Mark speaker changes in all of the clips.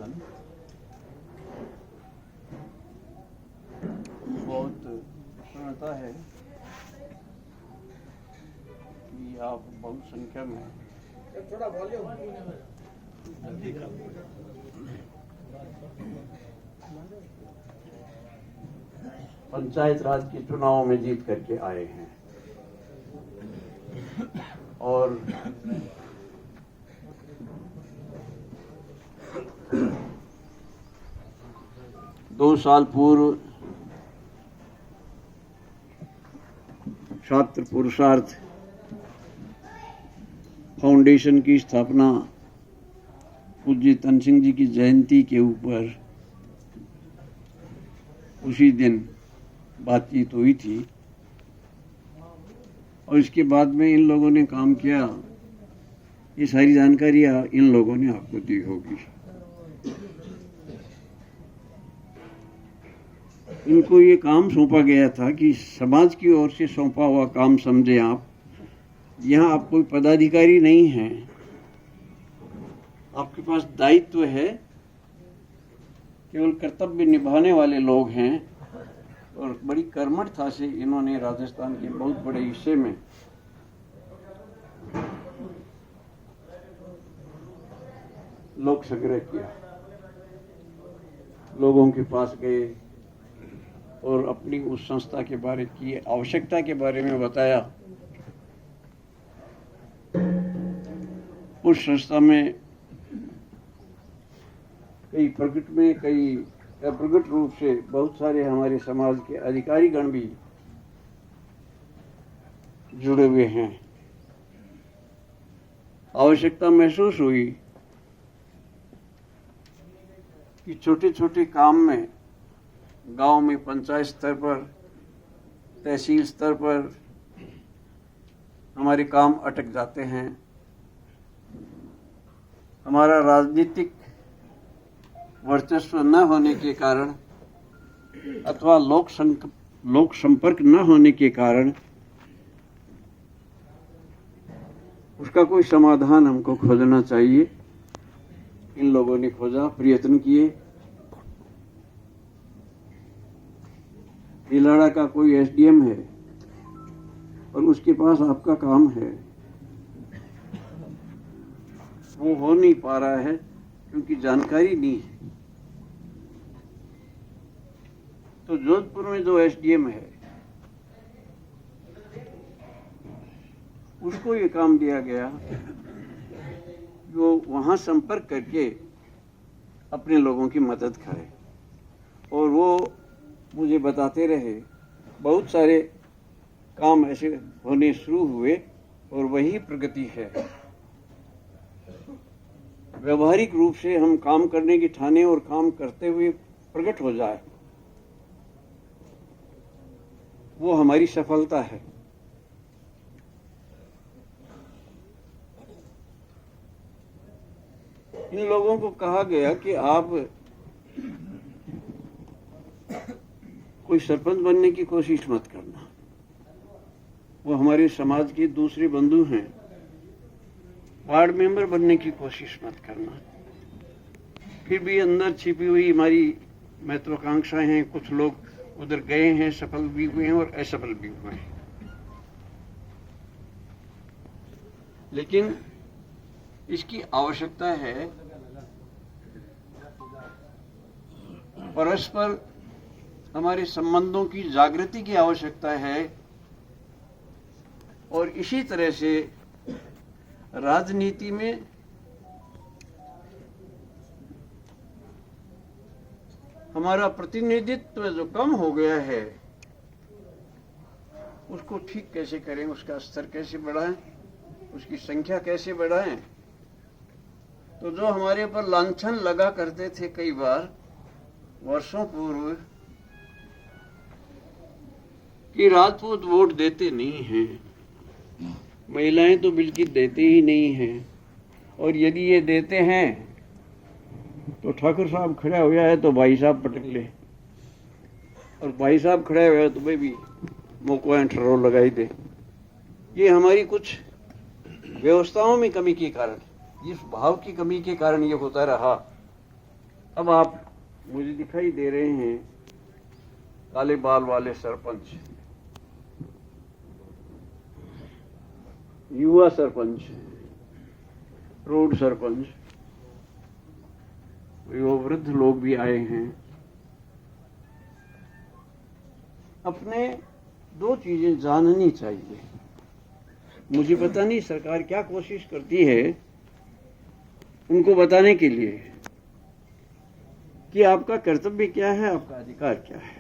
Speaker 1: अभिनंदन। बहुत प्रसन्नता है कि आप बहुत संख्या में
Speaker 2: थोड़ा वॉल्यूम
Speaker 1: पंचायत राज के चुनाव में जीत करके आए हैं और दो साल पूर्व छात्र पुरुषार्थ फाउंडेशन की स्थापना पूज्य तन सिंह जी की जयंती के ऊपर उसी दिन बातचीत हुई थी और इसके बाद में इन लोगों ने काम किया। ये सारी जानकारियां इन लोगों ने आपको दी होगी। इनको ये काम सौंपा गया था कि समाज की ओर से सौंपा हुआ काम समझे आप। यहाँ आप कोई पदाधिकारी नहीं हैं, आपके पास दायित्व है, केवल कर्तव्य निभाने वाले लोग हैं। और बड़ी कर्मठता से इन्होंने राजस्थान के बहुत बड़े हिस्से में लोक संग्रह किया, लोगों के पास गए और अपनी उस संस्था के बारे की आवश्यकता के बारे में बताया। उस संस्था में कई प्रकट में कई अप्रकट रूप से बहुत सारे हमारे समाज के अधिकारी गण भी जुड़े हुए हैं। आवश्यकता महसूस हुई कि छोटे छोटे काम में गांव में पंचायत स्तर पर, तहसील स्तर पर हमारे काम अटक जाते हैं। हमारा राजनीतिक वर्चस्व न होने के कारण अथवा लोक संपर्क न होने के कारण उसका कोई समाधान हमको खोजना चाहिए। इन लोगों ने खोजा, प्रयत्न किए। भिलाड़ा का कोई एसडीएम है और उसके पास आपका काम है, वो हो नहीं पा रहा है क्योंकि जानकारी नहीं है। तो जोधपुर में जो एसडीएम है उसको ये काम दिया गया, जो वहां संपर्क करके अपने लोगों की मदद करे। और वो मुझे बताते रहे बहुत सारे काम ऐसे होने शुरू हुए और वही प्रगति है। व्यवहारिक रूप से हम काम करने की ठाने और काम करते हुए प्रकट हो जाए, वो हमारी सफलता है। इन लोगों को कहा गया कि आप कोई सरपंच बनने की कोशिश मत करना, वो हमारे समाज के दूसरे बंधु हैं। वार्ड मेंबर बनने की कोशिश मत करना। फिर भी अंदर छिपी हुई हमारी महत्वाकांक्षाएं हैं। कुछ लोग उधर गए हैं, सफल भी हुए हैं और असफल भी हुए हैं। लेकिन इसकी आवश्यकता है परस्पर हमारे संबंधों की जागृति की आवश्यकता है। और इसी तरह से राजनीति में हमारा प्रतिनिधित्व जो कम हो गया है उसको ठीक कैसे करें, उसका स्तर कैसे बढ़ाएं, उसकी संख्या कैसे बढ़ाएं। तो जो हमारे पर लांछन लगा करते थे कई बार वर्षों पूर्व कि राजपूत वोट देते नहीं हैं, महिलाएं तो बिल्कुल देते ही नहीं हैं, और यदि ये देते हैं तो ठाकुर साहब खड़ा हुआ है तो भाई साहब पटक ले, और भाई साहब खड़ा हुआ है तो भाई भी मोको ठहरो लगाई दे। ये हमारी कुछ व्यवस्थाओं में कमी के कारण, इस भाव की कमी के कारण ये होता रहा। अब आप मुझे दिखाई दे रहे हैं काले बाल वाले सरपंच, युवा सरपंच, रोड सरपंच, वो वृद्ध लोग भी आए हैं। अपने दो चीजें जाननी चाहिए। मुझे पता नहीं सरकार क्या कोशिश करती है उनको बताने के लिए कि आपका कर्तव्य क्या है, आपका अधिकार क्या है,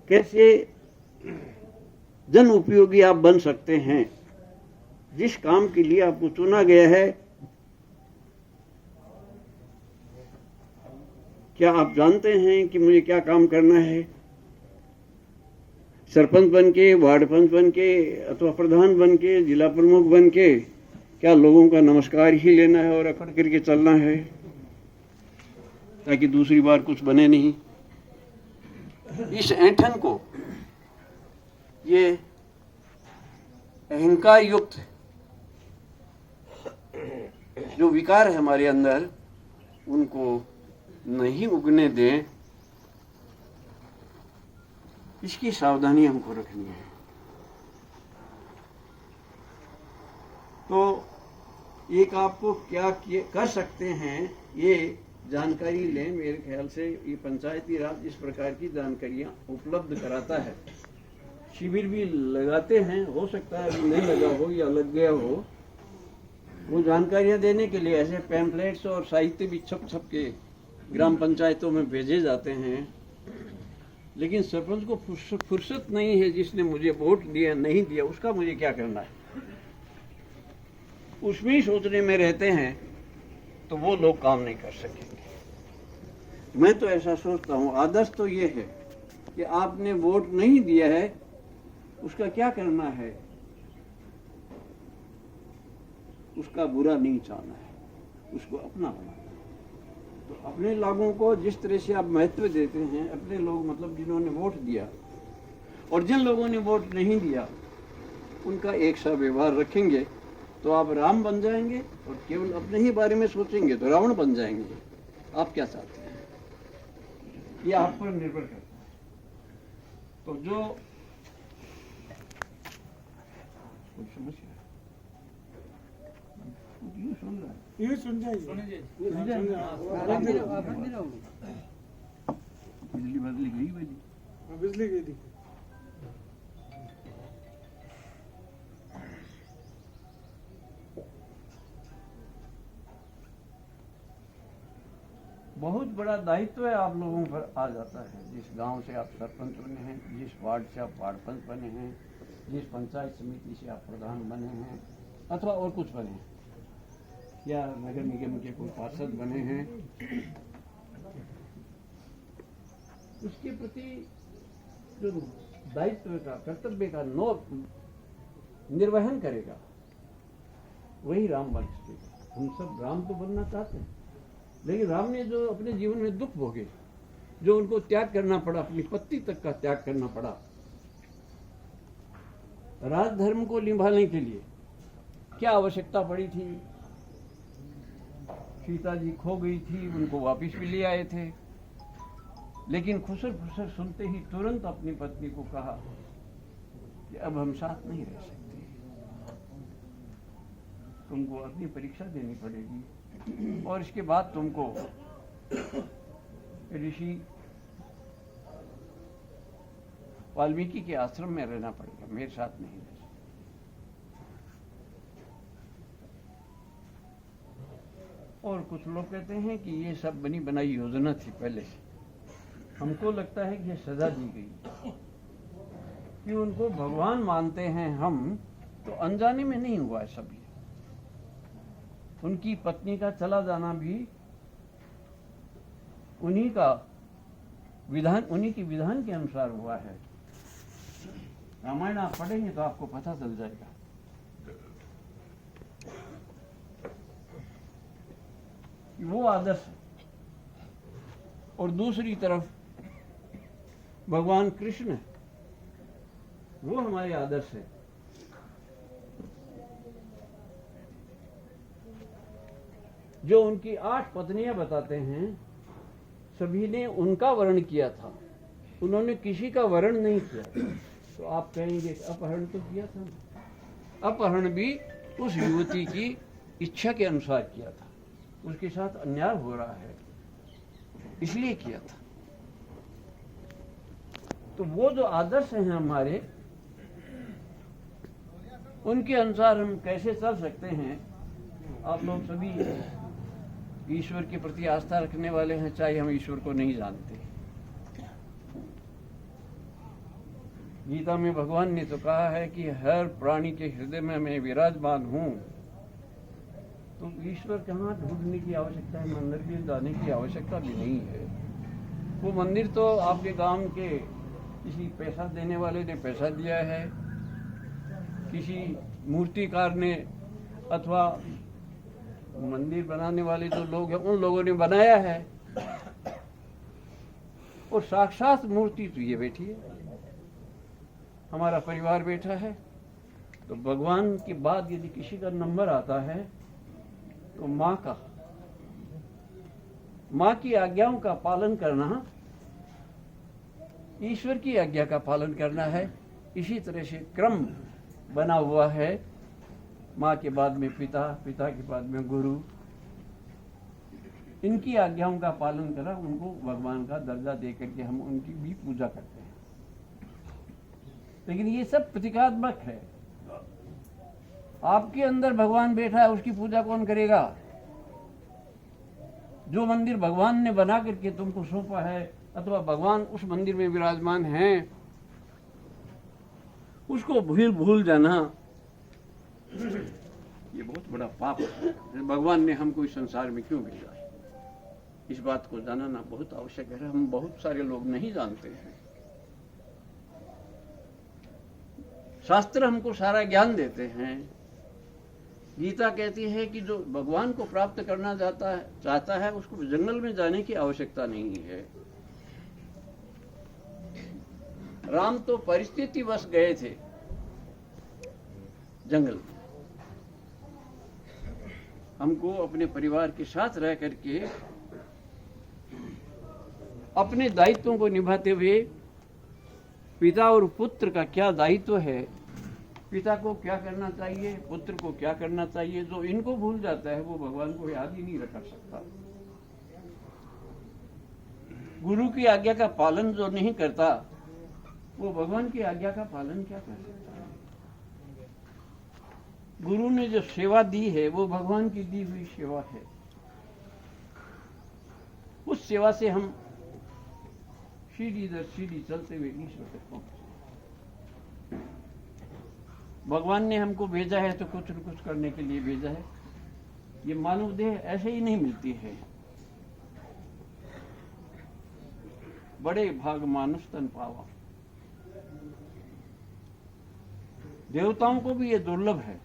Speaker 1: कैसे जन उपयोगी आप बन सकते हैं। जिस काम के लिए आपको चुना गया है, क्या आप जानते हैं कि मुझे क्या काम करना है? सरपंच बन के, वार्ड पंच बन के, अथवा प्रधान बन के, जिला प्रमुख बन के क्या लोगों का नमस्कार ही लेना है और अकड़ करके चलना है ताकि दूसरी बार कुछ बने नहीं? इस ऐंठन को, ये अहंकार युक्त जो विकार है हमारे अंदर, उनको नहीं उगने दें, इसकी सावधानी हमको रखनी है। तो एक आपको क्या कर सकते हैं, ये जानकारी लें। मेरे ख्याल से ये पंचायती राज इस प्रकार की जानकारियां उपलब्ध कराता है। शिविर भी लगाते हैं, हो सकता है अभी नहीं लगा हो या लग गया हो। वो जानकारियां देने के लिए ऐसे पैम्पलेट्स और साहित्य भी छप के ग्राम पंचायतों में भेजे जाते हैं। लेकिन सरपंच को फुर्सत नहीं है, जिसने मुझे वोट दिया नहीं दिया उसका मुझे क्या करना है, उसमें ही सोचने में रहते हैं, तो वो लोग काम नहीं कर सकेंगे। मैं तो ऐसा सोचता हूं, आदर्श तो ये है कि आपने वोट नहीं दिया है, उसका क्या करना है, उसका बुरा नहीं चाहना है, उसको अपना बनाना है। तो अपने लोगों को जिस तरह से आप महत्व देते हैं, अपने लोग मतलब जिन्होंने वोट दिया, और जिन लोगों ने वोट नहीं दिया उनका एक सा व्यवहार रखेंगे, तो आप राम बन जाएंगे। और केवल अपने ही बारे में सोचेंगे तो रावण बन जाएंगे। आप क्या चाहते हैं, ये आप पर निर्भर करता है। तो जो कोई समस्या है, ये सुन रहा है,
Speaker 2: ये सुन जाइए,
Speaker 1: बिजली बदली गई भाई,
Speaker 2: बिजली गई थी।
Speaker 1: बहुत बड़ा दायित्व है आप लोगों पर आ जाता है। जिस गांव से आप सरपंच बने हैं, जिस वार्ड से आप वार्ड पंच बने हैं, जिस पंचायत समिति से आप प्रधान बने हैं, अथवा और कुछ बने हैं, या नगर निगम के कोई पार्षद बने हैं, उसके प्रति जो दायित्व का, कर्तव्य का निर्वहन करेगा, वही राम बन सकेगा। हम सब राम तो बनना चाहते हैं, लेकिन राम ने जो अपने जीवन में दुख भोगे, जो उनको त्याग करना पड़ा, अपनी पत्नी तक का त्याग करना पड़ा, राजधर्म को निभाने के लिए क्या आवश्यकता पड़ी थी। सीता जी खो गई थी, उनको वापस भी ले आए थे, लेकिन खुसर खुसर सुनते ही तुरंत अपनी पत्नी को कहा कि अब हम साथ नहीं रह सकते, तुमको अपनी परीक्षा देनी पड़ेगी, और इसके बाद तुमको ऋषि वाल्मीकि के आश्रम में रहना पड़ेगा, मेरे साथ नहीं रह सकते। और कुछ लोग कहते हैं कि ये सब बनी बनाई योजना थी पहले से। हमको लगता है कि ये सजा दी गई कि उनको भगवान मानते हैं हम, तो अनजाने में नहीं हुआ है सभी। उनकी पत्नी का चला जाना भी उन्हीं का विधान, उन्हीं की विधान के अनुसार हुआ है। रामायण आप पढ़ेंगे तो आपको पता चल जाएगा। वो आदर्श, और दूसरी तरफ भगवान कृष्ण, वो हमारे आदर्श है। जो उनकी 8 पत्नियां बताते हैं, सभी ने उनका वर्ण किया था, उन्होंने किसी का वर्ण नहीं किया। तो आप कहेंगे अपहरण तो किया था। अपहरण भी उस युवती की इच्छा के अनुसार किया था, उसके साथ अन्याय हो रहा है इसलिए किया था। तो वो जो आदर्श हैं हमारे, उनके अनुसार हम कैसे चल सकते हैं। आप लोग सभी ईश्वर के प्रति आस्था रखने वाले हैं, चाहे हम ईश्वर को नहीं जानते। गीता में भगवान ने तो कहा है कि हर प्राणी के हृदय में मैं विराजमान हूं। तो ईश्वर कहाँ ढूंढने की आवश्यकता है, मंदिर में जाने की आवश्यकता भी नहीं है। वो मंदिर तो आपके गांव के किसी पैसा देने वाले ने पैसा दिया है, किसी मूर्तिकार ने अथवा मंदिर बनाने वाले जो लोग हैं उन लोगों ने बनाया है। और साक्षात मूर्ति तो ये बैठी है, हमारा परिवार बैठा है। तो भगवान के बाद यदि किसी का नंबर आता है तो माँ की आज्ञाओं का पालन करना ईश्वर की आज्ञा का पालन करना है। इसी तरह से क्रम बना हुआ है, माँ के बाद में पिता, पिता के बाद में गुरु। इनकी आज्ञाओं का पालन करा, उनको भगवान का दर्जा दे करके हम उनकी भी पूजा करते हैं। लेकिन ये सब प्रतीकात्मक है। आपके अंदर भगवान बैठा है, उसकी पूजा कौन करेगा? जो मंदिर भगवान ने बना करके तुमको सौंपा है अथवा भगवान उस मंदिर में विराजमान हैं, उसको भूल जाना ये बहुत बड़ा पाप है। भगवान ने हमको इस संसार में क्यों भेजा है, इस बात को जानना बहुत आवश्यक है। हम बहुत सारे लोग नहीं जानते हैं। शास्त्र हमको सारा ज्ञान देते हैं। गीता कहती है कि जो भगवान को प्राप्त करना चाहता है उसको जंगल में जाने की आवश्यकता नहीं है। राम तो परिस्थिति वश गए थे जंगल में। हमको अपने परिवार के साथ रह करके अपने दायित्वों को निभाते हुए पिता और पुत्र का क्या दायित्व है, पिता को क्या करना चाहिए, पुत्र को क्या करना चाहिए, जो इनको भूल जाता है वो भगवान को याद ही नहीं रख सकता। गुरु की आज्ञा का पालन जो नहीं करता वो भगवान की आज्ञा का पालन क्या कर सकता है। गुरु ने जो सेवा दी है वो भगवान की दी हुई सेवा है। उस सेवा से हम सीढ़ी दर सीढ़ी चलते हुए ईश्वर तक पहुंचे। भगवान ने हमको भेजा है तो कुछ न कुछ करने के लिए भेजा है। ये मानव देह ऐसे ही नहीं मिलती है। बड़े भाग मानुष तन पावा। देवताओं को भी ये दुर्लभ है,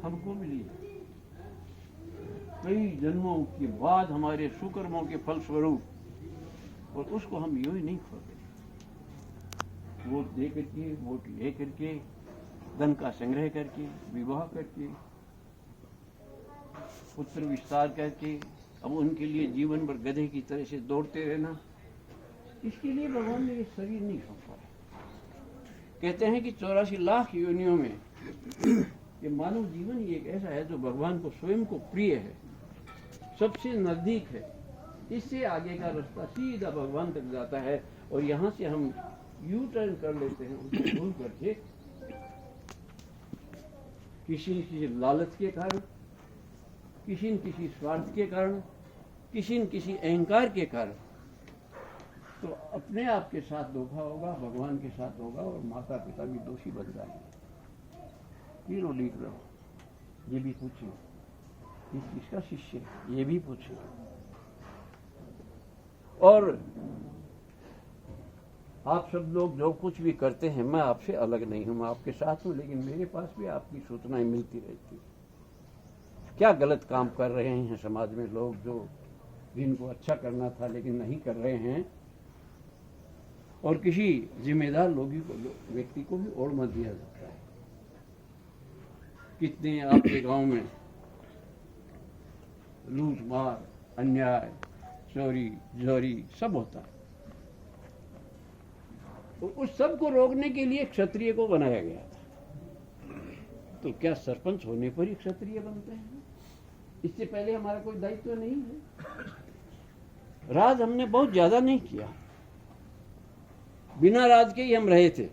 Speaker 1: हमको मिली कई जन्मों के बाद हमारे सुकर्मों के फल स्वरूप, और उसको हम यूं ही नहीं खोते। वोट दे करके, वोट ले करके, धन का संग्रह करके, विवाह करके, पुत्र विस्तार करके, अब उनके लिए जीवन भर गधे की तरह से दौड़ते रहना, इसके लिए भगवान ने ये शरीर नहीं सौंपा है। कहते हैं कि 84 लाख योनियों में ये मानव जीवन ही एक ऐसा है जो भगवान को स्वयं को प्रिय है, सबसे नजदीक है। इससे आगे का रास्ता सीधा भगवान तक जाता है। और यहाँ से हम यू टर्न कर लेते हैं उसको भूल करके, किसी न किसी लालच के कारण, किसी न किसी स्वार्थ के कारण, किसी न किसी अहंकार के कारण, तो अपने आप के साथ धोखा होगा, भगवान के साथ होगा, और माता पिता भी दोषी बन जाएंगे। तीनों लीक रहो, ये भी पूछो, किसका शिष्य है ये भी पूछो। और आप सब लोग जो कुछ भी करते हैं, मैं आपसे अलग नहीं हूं, मैं आपके साथ हूं, लेकिन मेरे पास भी आपकी सूचनाएं मिलती रहती। क्या गलत काम कर रहे हैं समाज में लोग, जो जिनको अच्छा करना था लेकिन नहीं कर रहे हैं, और किसी जिम्मेदार व्यक्ति को भी ओढ़ मत दिया जाता है। कितने आपके गांव में लूट मार, अन्याय, चोरी जोरी सब होता है। तो उस सब को रोकने के लिए क्षत्रिय को बनाया गया था। तो क्या सरपंच होने पर ही क्षत्रिय बनते हैं? इससे पहले हमारा कोई दायित्व नहीं है। राज हमने बहुत ज्यादा नहीं किया, बिना राज के ही हम रहे थे,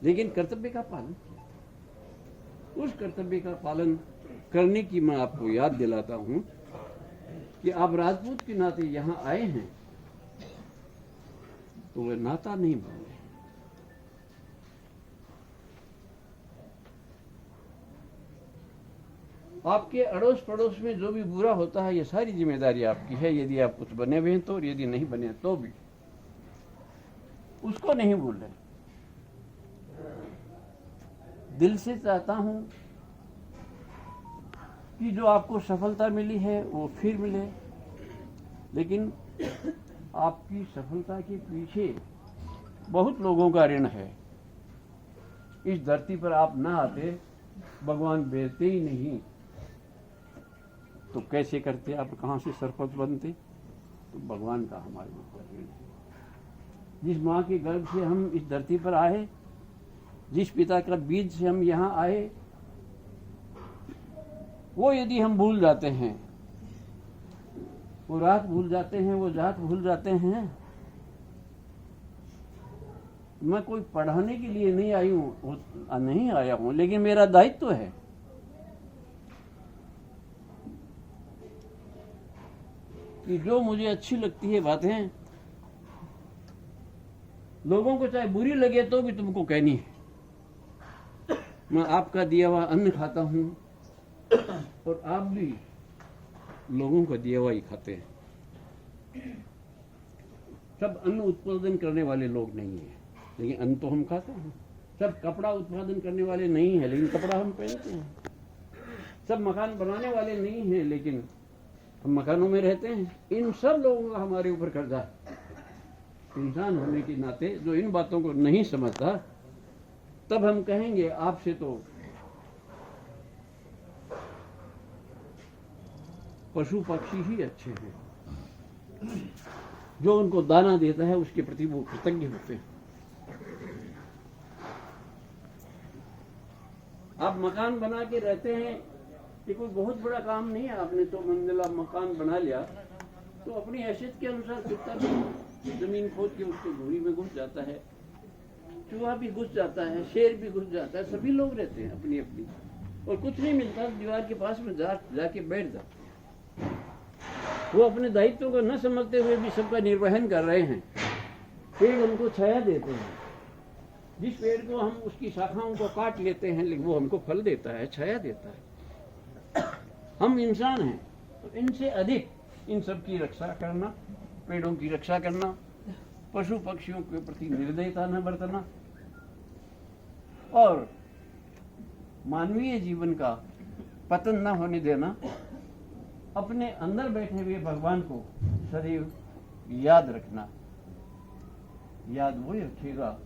Speaker 1: लेकिन कर्तव्य का पालन किया। उस कर्तव्य का पालन करने की मैं आपको याद दिलाता हूं कि आप राजपूत के नाते यहां आए हैं, तो वह नाता नहीं भूले। आपके अड़ोस पड़ोस में जो भी बुरा होता है, ये सारी जिम्मेदारी आपकी है, यदि आप कुछ बने हुए हैं तो, और यदि नहीं बने तो भी उसको नहीं भूलें। दिल से चाहता हूं कि जो आपको सफलता मिली है वो फिर मिले, लेकिन आपकी सफलता के पीछे बहुत लोगों का ऋण है। इस धरती पर आप ना आते, भगवान भेजते ही नहीं, तो कैसे करते आप, कहां से सरपंच बनते? तो भगवान का हमारे ऊपर ऋण है। जिस माँ के गर्भ से हम इस धरती पर आए, जिस पिता का बीज से हम यहाँ आए, वो यदि हम भूल जाते हैं, वो रात भूल जाते हैं, वो जात भूल जाते हैं। मैं कोई पढ़ाने के लिए नहीं नहीं आया हूं, लेकिन मेरा दायित्व है कि जो मुझे अच्छी लगती है बातें, लोगों को चाहे बुरी लगे तो भी तुमको कहनी है। मैं आपका दिया हुआ अन्न खाता हूं और आप भी लोगों का दिया हुआ ही खाते हैं। सब अन्न उत्पादन करने वाले लोग नहीं है, लेकिन अन्न तो हम खाते हैं। सब कपड़ा उत्पादन करने वाले नहीं है, लेकिन कपड़ा हम पहनते हैं। सब मकान बनाने वाले नहीं है, लेकिन हम मकानों में रहते हैं। इन सब लोगों का हमारे ऊपर कर्जा है। इंसान होने के नाते जो इन बातों को नहीं समझता, तब हम कहेंगे आपसे तो पशु पक्षी ही अच्छे हैं। जो उनको दाना देता है उसके प्रति वो कृतज्ञ होते हैं। आप मकान बना के रहते हैं, ये कोई बहुत बड़ा काम नहीं है। आपने तो मंजिला मकान बना लिया, तो अपनी हैसियत के अनुसार कुत्ता भी जमीन खोद के उसके घूरी में घुस जाता है, चूहा भी घुस जाता है, शेर भी घुस जाता है। सभी लोग रहते हैं अपनी अपनी, और कुछ नहीं मिलता, दीवार के पास में जाके बैठ जाते हैं। वो अपने दायित्व को न समझते हुए भी सबका निर्वहन कर रहे हैं। पेड़ उनको छाया देते हैं। जिस पेड़ को हम उसकी शाखाओं को काट लेते हैं, लेकिन वो हमको फल देता है, छाया देता है। हम इंसान हैं, तो इनसे अधिक इन सब की रक्षा करना, पेड़ों की रक्षा करना, पशु पक्षियों के प्रति निर्दयता न बरतना, और मानवीय जीवन का पतन न होने देना, अपने अंदर बैठे हुए भगवान को सदैव याद रखना। याद वही रखेगा,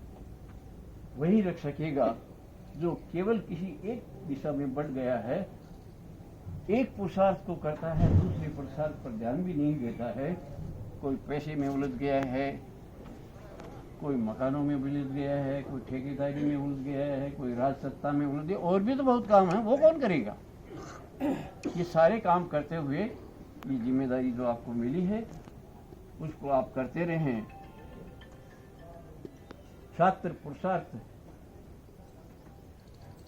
Speaker 1: वही रख सकेगा जो केवल किसी एक दिशा में बढ़ गया है, एक पुरुषार्थ को करता है, दूसरे पुरुषार्थ पर ध्यान भी नहीं देता है। कोई पैसे में उलझ गया है, कोई मकानों में उलझ गया है, कोई ठेकेदारी में उलझ गया है, कोई राज सत्ता में उलझ गया, और भी तो बहुत काम है, वो कौन करेगा? ये सारे काम करते हुए ये जिम्मेदारी जो आपको मिली है उसको आप करते रहें। छात्र पुरुषार्थ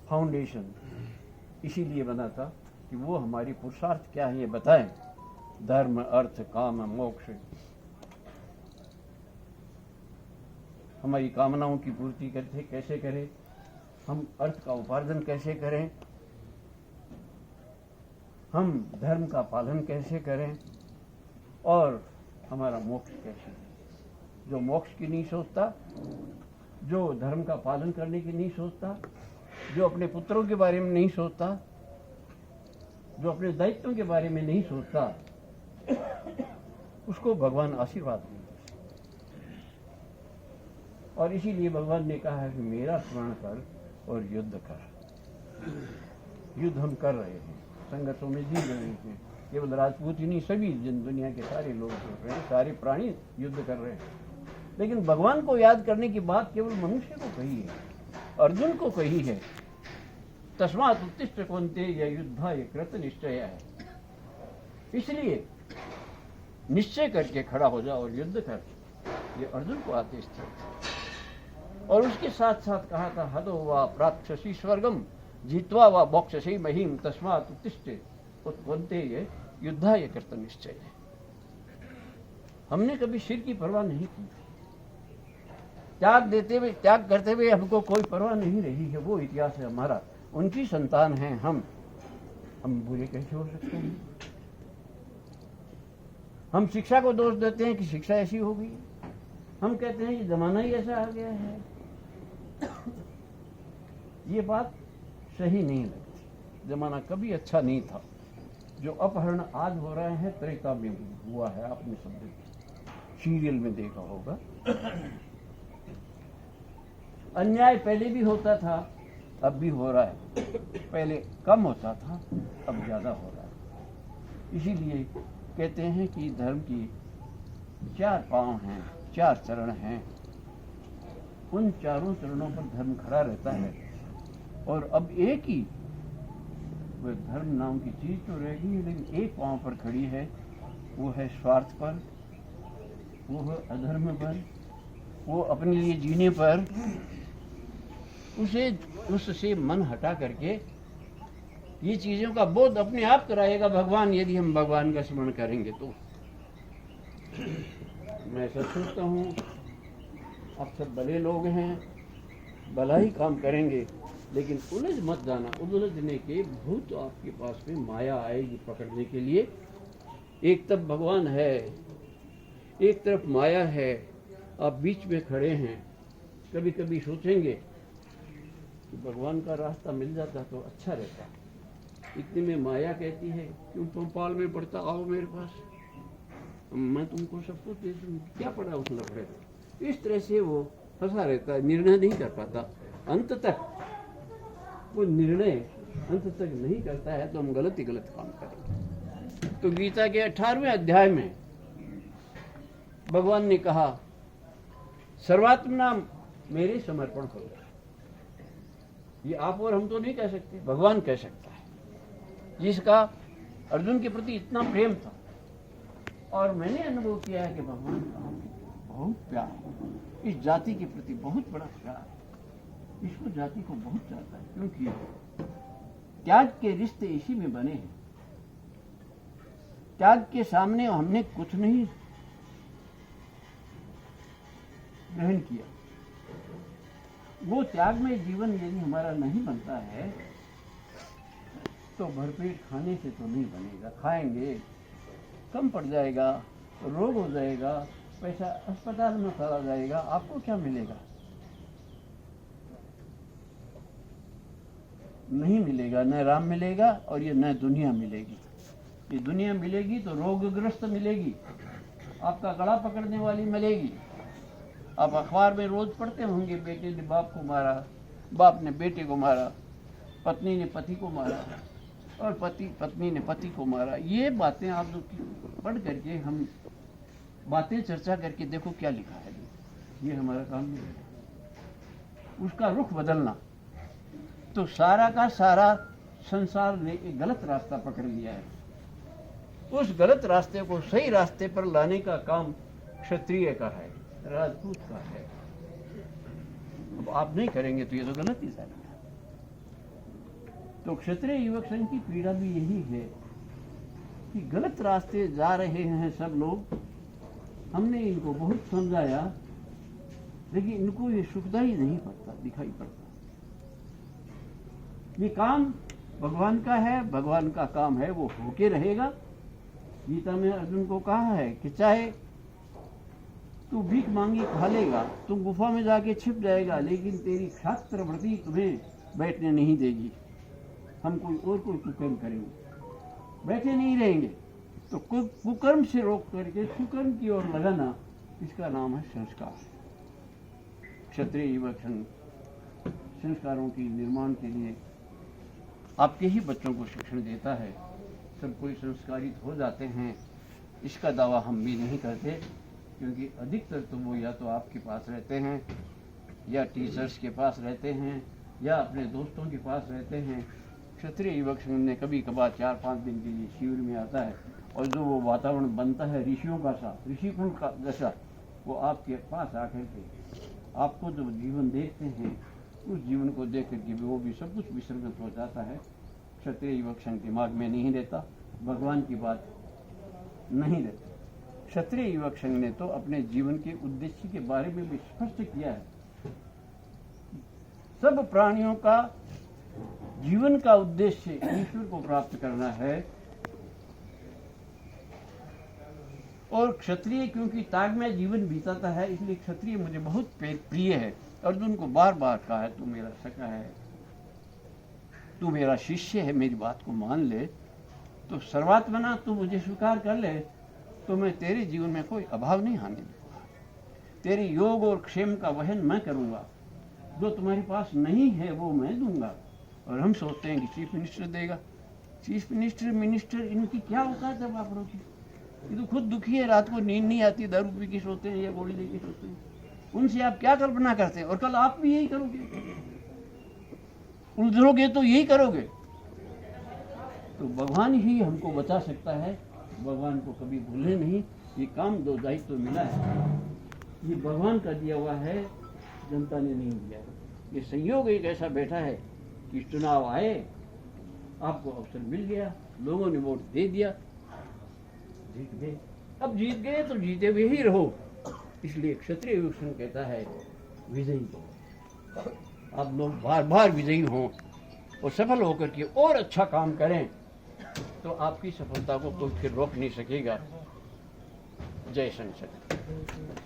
Speaker 1: फाउंडेशन इसीलिए बना था कि वो हमारी पुरुषार्थ क्या है ये बताएं। धर्म, अर्थ, काम, मोक्ष, हमारी कामनाओं की पूर्ति कैसे करें, हम अर्थ का उपार्जन कैसे करें, हम धर्म का पालन कैसे करें, और हमारा मोक्ष कैसे है। जो मोक्ष की नहीं सोचता, जो धर्म का पालन करने की नहीं सोचता, जो अपने पुत्रों के बारे में नहीं सोचता, जो अपने दायित्वों के बारे में नहीं सोचता, उसको भगवान आशीर्वाद नहीं दे। और इसीलिए भगवान ने कहा है कि मेरा स्मरण कर और युद्ध कर। युद्ध हम कर रहे हैं, संगतों में जी रहे हैं, केवल राजपूत ही नहीं, सभी दुनिया के सारे लोग कर रहे हैं, सारे प्राणी युद्ध कर रहे हैं। लेकिन भगवान को याद करने की बात केवल मनुष्य को कही है, अर्जुन को कही है। तस्मात् उत्तिष्ठ कौन्तेय युद्धाय कृत निश्चय है। इसलिए निश्चय करके खड़ा हो जाओ और युद्ध कर, ये अर्जुन को आदेश था। और उसके साथ साथ कहा था, हतो वा प्राप्स्यसि स्वर्गम जित्वा वा मोक्षसि महीम तस्मात् उत्तिष्ठ कौन्तेय युद्धाय कृत निश्चय है। हमने कभी सिर की परवाह नहीं की, त्याग करते हुए हमको कोई परवाह नहीं रही है। वो इतिहास है हमारा, उनकी संतान हैं हम बुरे कैसे हो सकते हैं? हम शिक्षा को दोष देते हैं कि शिक्षा ऐसी हो गई, हम कहते हैं ये जमाना ही ऐसा आ गया है। ये बात सही नहीं लगती। जमाना कभी अच्छा नहीं था। जो अपहरण आज हो रहे हैं त्रेता में हुआ है, आपने सब सीरियल में देखा होगा। अन्याय पहले भी होता था, अब भी हो रहा है। पहले कम होता था, अब ज्यादा हो रहा है। इसीलिए कहते हैं कि धर्म की 4 पांव हैं, 4 चरण हैं। उन चारों चरणों पर धर्म खड़ा रहता है। और अब एक ही वह धर्म नाम की चीज तो रह गई, लेकिन एक पांव पर खड़ी है, वो है स्वार्थ पर, वो है अधर्म पर, वो अपने लिए जीने पर। उससे मन हटा करके ये चीजों का बोध अपने आप कराएगा भगवान, यदि हम भगवान का स्मरण करेंगे तो। मैं ऐसा सोचता हूँ, आप सब भले लोग हैं, भला ही काम करेंगे, लेकिन उलझ मत जाना। उलझने के भूत आपके पास में माया आएगी पकड़ने के लिए। एक तरफ भगवान है, एक तरफ माया है, आप बीच में खड़े हैं। कभी कभी सोचेंगे कि भगवान का रास्ता मिल जाता तो अच्छा रहता। इतने में माया कहती है, क्यों भोपाल में पढ़ता, आओ मेरे पास, मैं तुमको सब कुछ दे दूँ, क्या पड़ा उस लफड़े। इस तरह से वो फंसा रहता है, निर्णय नहीं कर पाता। अंत तक वो निर्णय अंत तक नहीं करता है तो हम गलत ही गलत काम करेंगे। तो गीता के 18वें अध्याय में भगवान ने कहा, सर्वात्मना मेरे समर्पण करो। ये आप और हम तो नहीं कह सकते, भगवान कह सकता है, जिसका अर्जुन के प्रति इतना प्रेम था। और मैंने अनुभव किया है कि भगवान का बहुत प्यार है, इस जाति के प्रति बहुत बड़ा प्यार है। इसको जाति को बहुत चाहता है, क्योंकि त्याग के रिश्ते इसी में बने हैं। त्याग के सामने हमने कुछ नहीं ग्रहण किया। वो त्याग में जीवन यदि हमारा नहीं बनता है तो भरपेट खाने से तो नहीं बनेगा। खाएंगे कम पड़ जाएगा, रोग हो जाएगा, पैसा अस्पताल में चला जाएगा, आपको क्या मिलेगा? नहीं मिलेगा, न राम मिलेगा और ये न दुनिया मिलेगी। ये दुनिया मिलेगी तो रोगग्रस्त मिलेगी, आपका गला पकड़ने वाली मिलेगी। आप अखबार में रोज पढ़ते होंगे, बेटे ने बाप को मारा, बाप ने बेटे को मारा, पत्नी ने पति को मारा और पत्नी ने पति को मारा। ये बातें आप पढ़ करके हम बातें चर्चा करके देखो क्या लिखा है। ये हमारा काम नहीं है। उसका रुख बदलना, तो सारा का सारा संसार ने एक गलत रास्ता पकड़ लिया है। उस गलत रास्ते को सही रास्ते पर लाने का काम क्षत्रिय का है, राजपूत का है। अब आप नहीं करेंगे तो ये तो गलत ही जाएगा। तो क्षत्रिय युवक संघ की पीड़ा भी यही है कि गलत रास्ते जा रहे हैं सब लोग। हमने इनको बहुत समझाया, लेकिन इनको ये सुखदायी नहीं पड़ता, दिखाई पड़ता। ये काम भगवान का है, भगवान का काम है, वो होके रहेगा। गीता में अर्जुन को कहा है कि चाहे तू भीख मांगी खा लेगा, तू गुफा में जाके छिप जाएगा, लेकिन तेरी क्षात्रवृत्ति तुम्हें बैठने नहीं देगी। हम कोई कुकर्म करेंगे, बैठे नहीं रहेंगे। तो कुकर्म से रोक करके सुकर्म की ओर लगाना, इसका नाम है संस्कार। क्षत्रिय युवक संघ संस्कारों की निर्माण के लिए आपके ही बच्चों को शिक्षण देता है। सब कोई संस्कारित हो जाते हैं, इसका दावा हम भी नहीं करते, क्योंकि अधिकतर तो वो या तो आपके पास रहते हैं या टीचर्स के पास रहते हैं या अपने दोस्तों के पास रहते हैं। क्षत्रिय युवक संघ ने कभी कभार 4-5 दिन के लिए शिविर में आता है, और जो वो वातावरण बनता है ऋषियों का सा, ऋषिकुल का जैसा, वो आपके पास आकर के आपको जो जीवन देखते हैं, उस जीवन को देख करके वो भी सब कुछ विसर्जित हो जाता है। क्षत्रिय युवक संघ दिमाग में नहीं रहता, भगवान की बात नहीं रहती। क्षत्रिय युवक संघ ने तो अपने जीवन के उद्देश्य के बारे में भी स्पष्ट किया है। सब प्राणियों का जीवन का उद्देश्य ईश्वर को प्राप्त करना है, और क्षत्रिय क्योंकि ताग में जीवन बीताता है, इसलिए क्षत्रिय मुझे बहुत प्रिय है। अर्जुन को बार बार कहा है, तू मेरा सखा है, तू मेरा शिष्य है, मेरी बात को मान ले, तो सर्वात्मना तू मुझे स्वीकार कर ले, तो मैं तेरे जीवन में कोई अभाव नहीं आने दूंगा। तेरे योग और क्षेम का वहन मैं करूंगा, जो तुम्हारे पास नहीं है वो मैं दूंगा। और हम सोचते हैं कि चीफ मिनिस्टर देगा। चीफ मिनिस्टर इनकी क्या औकात है बापरों की? ये तो खुद दुखी है, रात को नींद नहीं आती, दारू पी के सोते हैं या गोली लेके सोते हैं। उनसे आप क्या कल्पना करते हैं? और कल आप भी यही करोगे, उलझोगे तो यही करोगे। तो भगवान ही हमको बचा सकता है, भगवान को कभी भूले नहीं। ये काम दो दायित्व मिला है, ये भगवान का दिया हुआ है, जनता ने नहीं दिया है। ये संयोग एक ऐसा बैठा है कि चुनाव आए, आपको अवसर मिल गया, लोगों ने वोट दे दिया, जीत गए। अब जीत गए तो जीते हुए ही रहो। इसलिए क्षत्रिय युवक संघ कहता है विजयी हो। आप लोग बार बार विजयी हों और सफल होकर के और अच्छा काम करें, तो आपकी सफलता को कोई फिर रोक नहीं सकेगा। जय संसद।